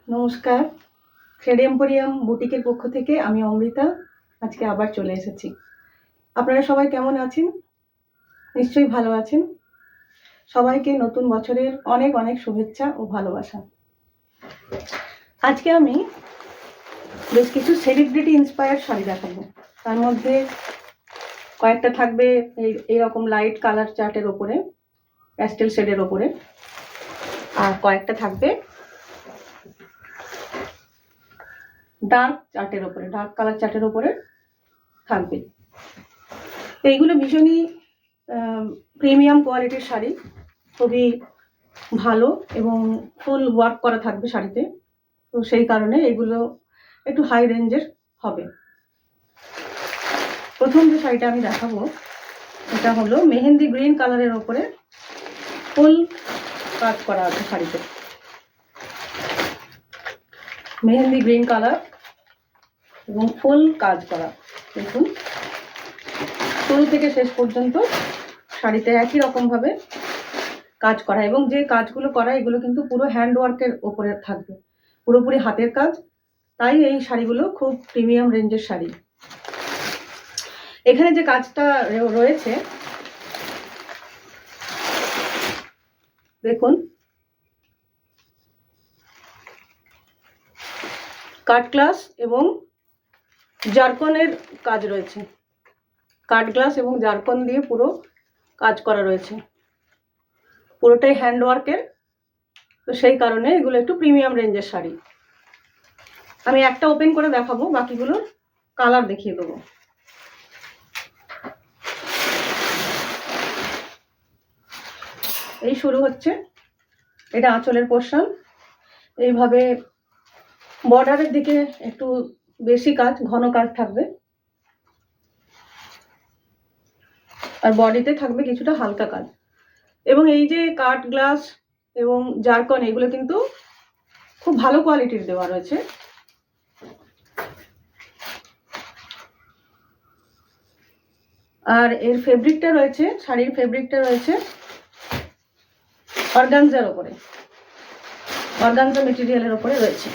নমস্কার। Thread emporium বুটিকের পক্ষ থেকে আমি অমৃতা আজকে আবার চলে এসেছি। আপনারা সবাই কেমন আছেন? নিশ্চয়ই ভালো আছেন। সবাইকে নতুন বছরের অনেক অনেক শুভেচ্ছা ও ভালোবাসা। আজকে আমি বেশ কিছু সেলিব্রিটি ইন্সপায়ার্ড শাড়ি দেখাবো। তার মধ্যে কয়েকটা থাকবে এইরকম লাইট কালার চার্টের ওপরে, প্যাস্টেল শেডের ওপরে, আর কয়েকটা থাকবে ডার্ক চার্টের ওপরে, ডার্ক কালার চার্টের ওপরে থাকবে। এইগুলো ভীষণই প্রিমিয়াম কোয়ালিটির শাড়ি, খুবই ভালো এবং ফুল ওয়ার্ক করা থাকবে শাড়িতে। তো সেই কারণে এগুলো একটু হাই রেঞ্জের হবে। প্রথম যে শাড়িটা আমি দেখাবো এটা হলো মেহেন্দি গ্রিন কালারের ওপরে ফুল কাজ করা আছে শাড়িতে। মেহেন্দি গ্রিন কালার এবং ফুল কাজ করা। দেখুন, শুরু থেকে শেষ পর্যন্ত শাড়িতে একই রকমভাবে কাজ করা, এবং যে কাজগুলো করা এগুলো কিন্তু পুরো হ্যান্ড ওয়ার্কের ওপরে থাকবে, পুরোপুরি হাতের কাজ। তাই এই শাড়িগুলো খুব প্রিমিয়াম রেঞ্জের শাড়ি। এখানে যে কাজটা রয়েছে দেখুন, কাট গ্লাস এবং জারকনের কাজ রয়েছে। কাট গ্লাস এবং জারকন দিয়ে পুরো কাজ করা রয়েছে, পুরোটাই হ্যান্ড ওয়ার্কের। তো সেই কারণে এগুলো একটু প্রিমিয়াম রেঞ্জের শাড়ি। আমি একটা ওপেন করে দেখাবো, বাকিগুলোর কালার দেখিয়ে দেবো। এই শুরু হচ্ছে, এটা আঁচলের পোর্শন। এইভাবে বর্ডারের দিকে একটু বেশি কাজ, ঘন কাজ থাকবে, আর বডিতে থাকবে কিছুটা হালকা কাজ। এবং এই যে কাট গ্লাস এবং জারকন, এগুলো কিন্তু খুব ভালো কোয়ালিটির দেওয়া রয়েছে। আর এর ফেব্রিকটা রয়েছে, শাড়ির ফেব্রিকটা রয়েছে অর্গানজার ওপরে, অর্গানজা মেটেরিয়ালের ওপরে রয়েছে।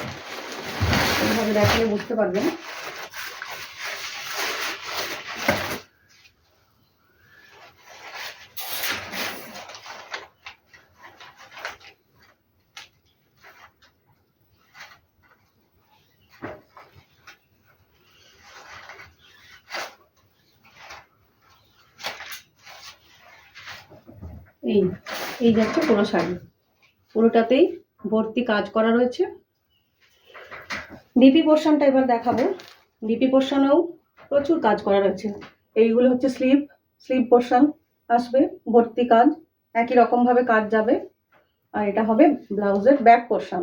এইভাবে দেখলে বুঝতে পারবেন। এই যাচ্ছে পুরো শাড়ি, পুরোটাতেই ভর্তি কাজ করা রয়েছে। ডিপি পোর্শনটা এবার দেখাবো। ডিপি পোর্শনেও প্রচুর কাজ করা রয়েছে। এইগুলো হচ্ছে স্লিভ পোর্শন আসবে, ভর্তি কাজ, একই রকম ভাবে কাজ যাবে। আর এটা হবে ব্লাউজের ব্যাক পোর্শন।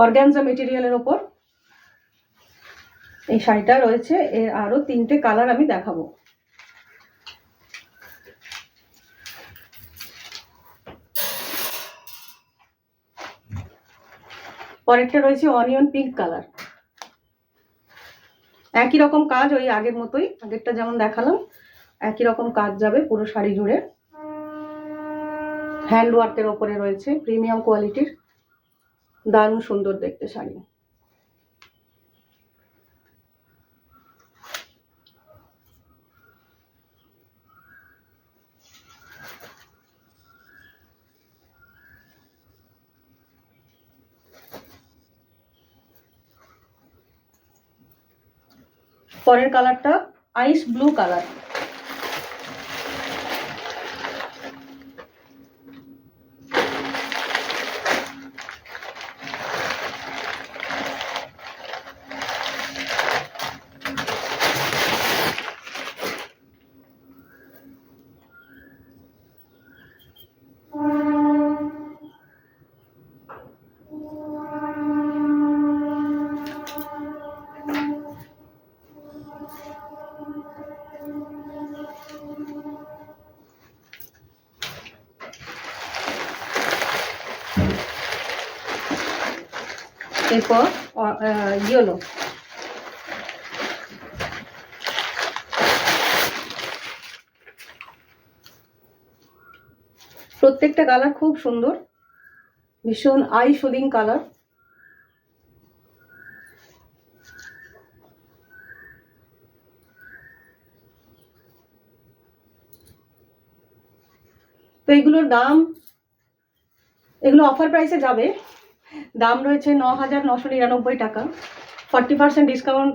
অর্গানজা মেটেরিয়ালের ওপর এই শাড়িটা রয়েছে। এর আরো তিনটে কালার আমি দেখাবো। পরেরটা রয়েছে অনিয়ন পিঙ্ক কালার। একই রকম কাজ, ওই আগের মতোই, আগেরটা যেমন দেখালাম একই রকম কাজ যাবে পুরো শাড়ি জুড়ে। হ্যান্ড ওয়ার্কের ওপরে রয়েছে, প্রিমিয়াম কোয়ালিটির, দারুণ সুন্দর দেখতে শাড়ি। পরের কালারটা আইস ব্লু কালার। এরপর ইয়েলো, প্রত্যেকটা কালার খুব সুন্দর, ভীষণ আই শুদিং কালার। তো এগুলোর দাম, এগুলো অফার প্রাইসে যাবে, দাম রয়েছে 9,999 টাকা। 40% ডিসকাউন্ট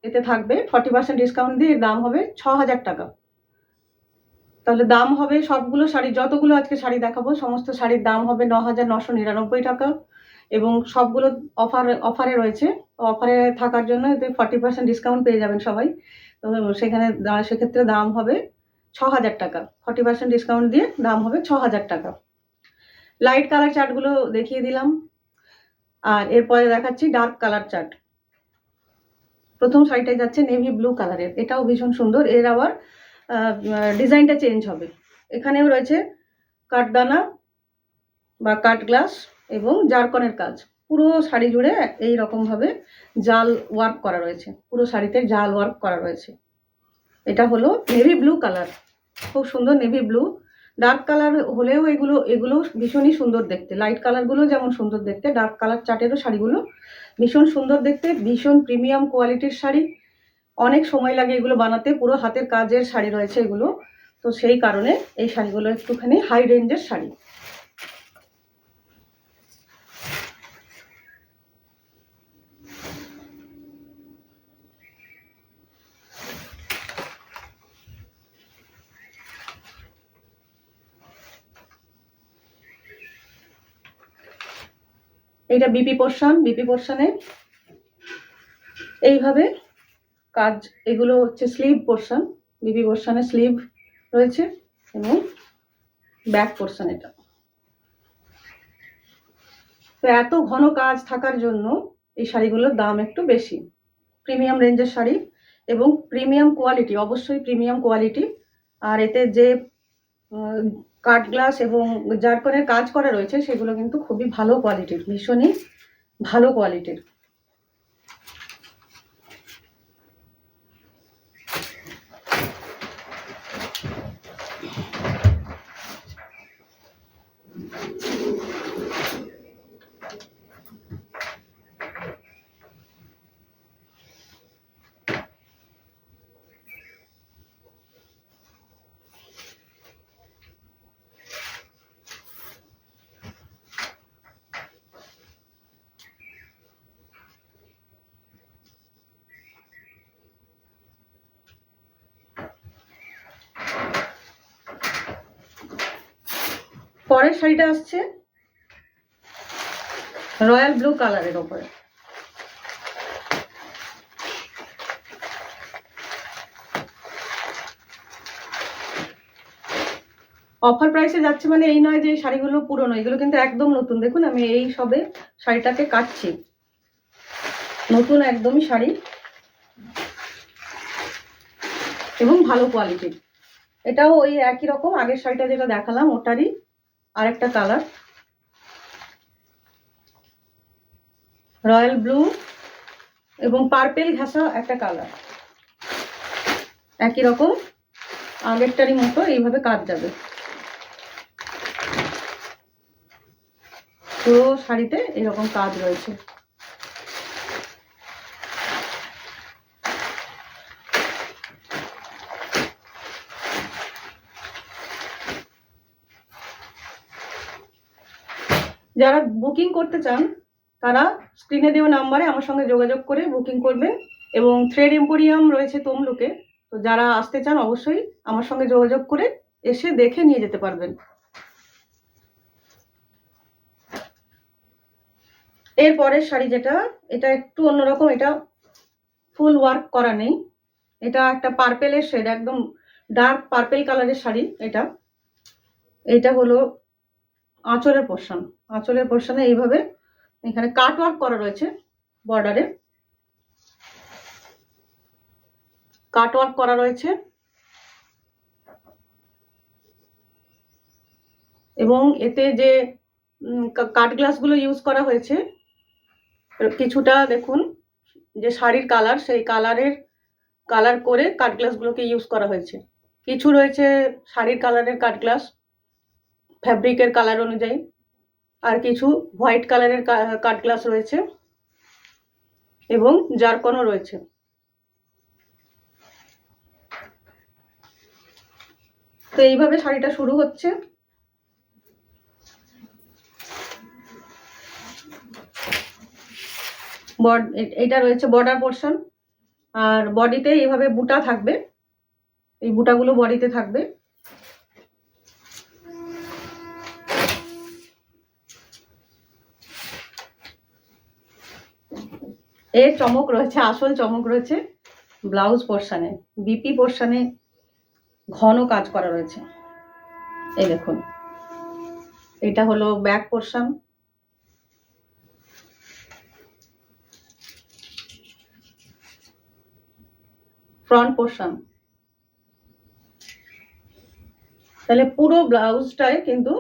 এতে থাকবে, 40% ডিসকাউন্ট দিয়ে দাম হবে 6,000 টাকা। তাহলে দাম হবে সবগুলো শাড়ি, যতগুলো আজকে শাড়ি দেখাবো সমস্ত শাড়ির দাম হবে 9,999 টাকা। এবং সবগুলো অফারে রয়েছে, অফারে থাকার জন্য এতে 40% ডিসকাউন্ট পেয়ে যাবেন সবাই। তো সেক্ষেত্রে দাম হবে 6,000 টাকা। 40% ডিসকাউন্ট দিয়ে দাম হবে 6,000 টাকা। লাইট কালার চার্টগুলো দেখিয়ে দিলাম, আর এরপরে দেখাচ্ছি ডার্ক কালার চার্ট। প্রথম শাড়িটাই যাচ্ছে নেভি ব্লু কালারের, এটাও ভীষণ সুন্দর। এর আবার ডিজাইনটা চেঞ্জ হবে। এখানেও রয়েছে কাঠদানা বা কাঠ গ্লাস এবং জারকনের কাজ। পুরো শাড়ি জুড়ে এই রকম ভাবে জাল ওয়ার্ক করা রয়েছে, পুরো শাড়িতে জাল ওয়ার্ক করা রয়েছে। এটা হলো নেভি ব্লু কালার, খুব সুন্দর নেভি ব্লু। ডার্ক কালার হলেও এগুলো ভীষণই সুন্দর দেখতে। লাইট কালারগুলো যেমন সুন্দর দেখতে, ডার্ক কালার চার্টেরও শাড়িগুলো ভীষণ সুন্দর দেখতে, ভীষণ প্রিমিয়াম কোয়ালিটির শাড়ি। অনেক সময় লাগে এগুলো বানাতে, পুরো হাতের কাজের শাড়ি রয়েছে এগুলো। তো সেই কারণে এই শাড়িগুলো একটুখানি হাই রেঞ্জের শাড়ি। এইটা বিপি পোর্শনে এইভাবে কাজ। এগুলো হচ্ছে স্লিভ পোর্শন, বিপি পোর্শনে স্লিভ রয়েছে এবং ব্যাক পোর্শন এটা। তো এত ঘন কাজ থাকার জন্য এই শাড়িগুলোর দাম একটু বেশি। প্রিমিয়াম রেঞ্জের শাড়ি এবং প্রিমিয়াম কোয়ালিটি, অবশ্যই প্রিমিয়াম কোয়ালিটি। আর এতে যে কাঠ গ্লাস এবং জারকনের কাজ করা রয়েছে সেগুলো কিন্তু খুবই ভালো কোয়ালিটির, ভীষণই ভালো কোয়ালিটির। পরের শাড়িটা আসছে রয়্যাল ব্লু কালারের ওপরে। অফার প্রাইসে যাচ্ছে মানে এই নয় যে এই শাড়িগুলো পুরনো, এগুলো কিন্তু একদম নতুন। দেখুন আমি এই সবে শাড়িটাকে কাটছি, নতুন একদমই শাড়ি এবং ভালো কোয়ালিটির। এটাও ওই একই রকম, আগের শাড়িটা যেটা দেখালাম ওটারই আরেকটা কালার, রয়্যাল ব্লু এবং পার্পেল ঘাসা একটা কালার। একই রকম আগেরটারই মতো এইভাবে কাজ যাবে পুরো শাড়িতে, এরকম কাজ রয়েছে। যারা বুকিং করতে চান তারা স্ক্রিনে দেওয়া নাম্বারে আমার সঙ্গে যোগাযোগ করে বুকিং করবেন। এবং থ্রেড এম্পোরিয়াম রয়েছে তমলুকে, তো যারা আসতে চান অবশ্যই আমার সঙ্গে যোগাযোগ করে এসে দেখে নিয়ে যেতে পারবেন। এরপরের শাড়ি যেটা, এটা একটু অন্যরকম, এটা ফুল ওয়ার্ক করা নেই, এটা একটা পার্পেলের শেড, একদম ডার্ক পার্পেল কালারের শাড়ি। এটা হলো আঁচলের পোর্শন। আঁচলের পোর্শনে এইভাবে এখানে কাট ওয়ার্ক করা রয়েছে, বর্ডারে কাট ওয়ার্ক করা রয়েছে এবং এতে যে কাট গ্লাসগুলো ইউজ করা হয়েছে কিছুটা দেখুন, যে শাড়ির কালার সেই কালার করে কাট গ্লাসগুলোকে ইউজ করা হয়েছে। কিছু রয়েছে শাড়ির কালারের কাট গ্লাস, ফ্যাব্রিকের কালার অনুযায়ী, আর কিছু হোয়াইট কালারের কাট গ্লাস রয়েছে এবং জারকনও রয়েছে। তো এইভাবে শাড়িটা শুরু হচ্ছে। এটা রয়েছে বর্ডার পোর্শন, আর বডিতে এইভাবে বুটা থাকবে, এই বুটাগুলো বডিতে থাকবে। এর চমক রয়েছে, আসল চমক রয়েছে ব্লাউজ পোর্শনে, বিপি পোর্শনে ঘন কাজ করা রয়েছে। এই দেখুন, এটা হলো ব্যাক পোর্শন, ফ্রন্ট পোর্শন। তাহলে পুরো ব্লাউজটায় কিন্তু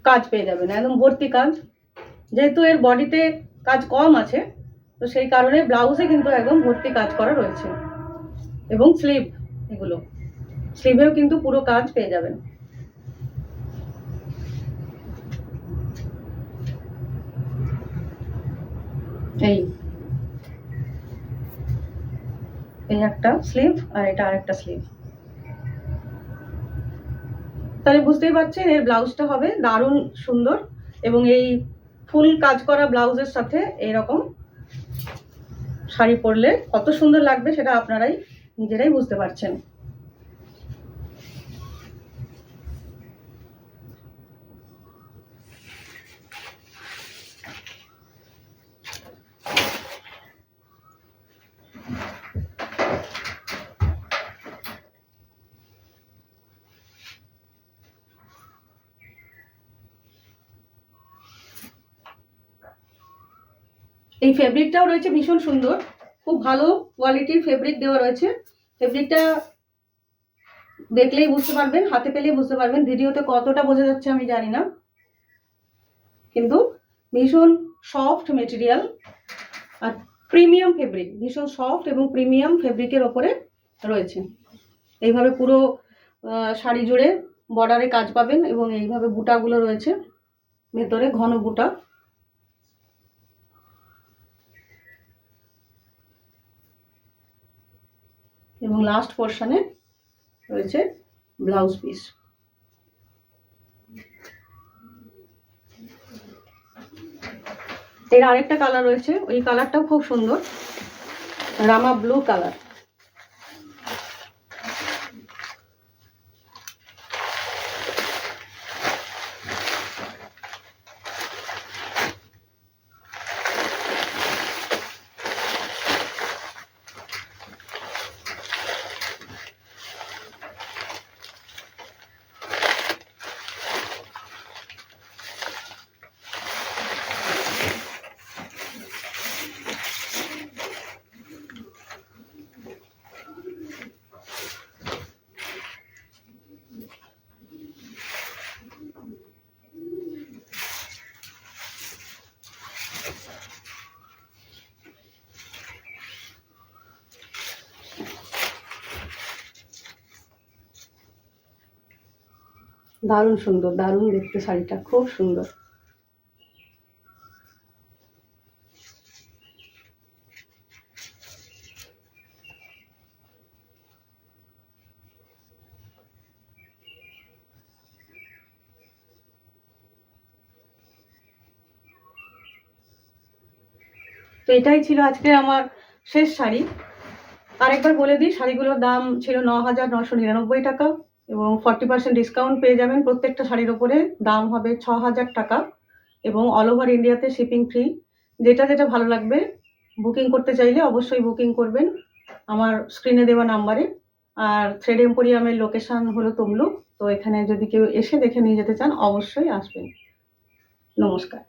কাজ পেয়ে যাবেন, একদম ভর্তি কাজ। যেহেতু এর বডিতে কাজ কম আছে, তো সেই কারণে ব্লাউজে কিন্তু একদম ভর্তি কাজ করা রয়েছে। এবং স্লিভ, এগুলো স্লিভেও কিন্তু পুরো কাজ পেয়ে যাবেন। এই একটা স্লিভ, আর এটা আরেকটা স্লিভ। তাহলে বুঝতেই পারছেন এর ব্লাউজটা হবে দারুণ সুন্দর, এবং এই ফুল কাজ করা ব্লাউজের সাথে এরকম শাড়ি পরলে কত সুন্দর লাগবে সেটা আপনারাই নিজেরাই বুঝতে পারছেন। এই ফেব্রিকটাও রয়েছে ভীষণ সুন্দর, খুব ভালো কোয়ালিটির ফেব্রিক দেওয়া রয়েছে। ফেব্রিকটা দেখলেই বুঝতে পারবেন, হাতে পেলেই বুঝতে পারবেন। ভিডিওতে কতটা বোঝা যাচ্ছে আমি জানি না, কিন্তু ভীষণ সফট মেটেরিয়াল আর প্রিমিয়াম ফেব্রিক, ভীষণ সফট এবং প্রিমিয়াম ফেব্রিকের ওপরে রয়েছে। এইভাবে পুরো শাড়ি জুড়ে বর্ডারে কাজ পাবেন, এবং এইভাবে বুটাগুলো রয়েছে ভেতরে, ঘন বুটা। এবং লাস্ট পোর্শনে রয়েছে ব্লাউজ পিস। এর আরেকটা কালার রয়েছে, ওই কালারটাও খুব সুন্দর, রামা ব্লু কালার। দারুণ সুন্দর, দারুণ দেখতে শাড়িটা, খুব সুন্দর। তো এটাই ছিল আজকে আমার শেষ শাড়ি। আরেকবার বলে দিই, শাড়িগুলোর দাম ছিল ৯,৯৯৯ টাকা, এবং 40% ডিসকাউন্ট পেয়ে যাবেন। প্রত্যেকটা শাড়ির ওপরে দাম হবে ৬,০০০ টাকা, এবং অল ওভার ইন্ডিয়াতে শিপিং ফ্রি। যেটা যেটা ভালো লাগবে, বুকিং করতে চাইলে অবশ্যই বুকিং করবেন আমার স্ক্রিনে দেওয়া নাম্বারে। আর থ্রেড এম্পোরিয়ামের লোকেশান হলো তমলুক। তো এখানে যদি কেউ এসে দেখে নিয়ে যেতে চান, অবশ্যই আসবেন। নমস্কার।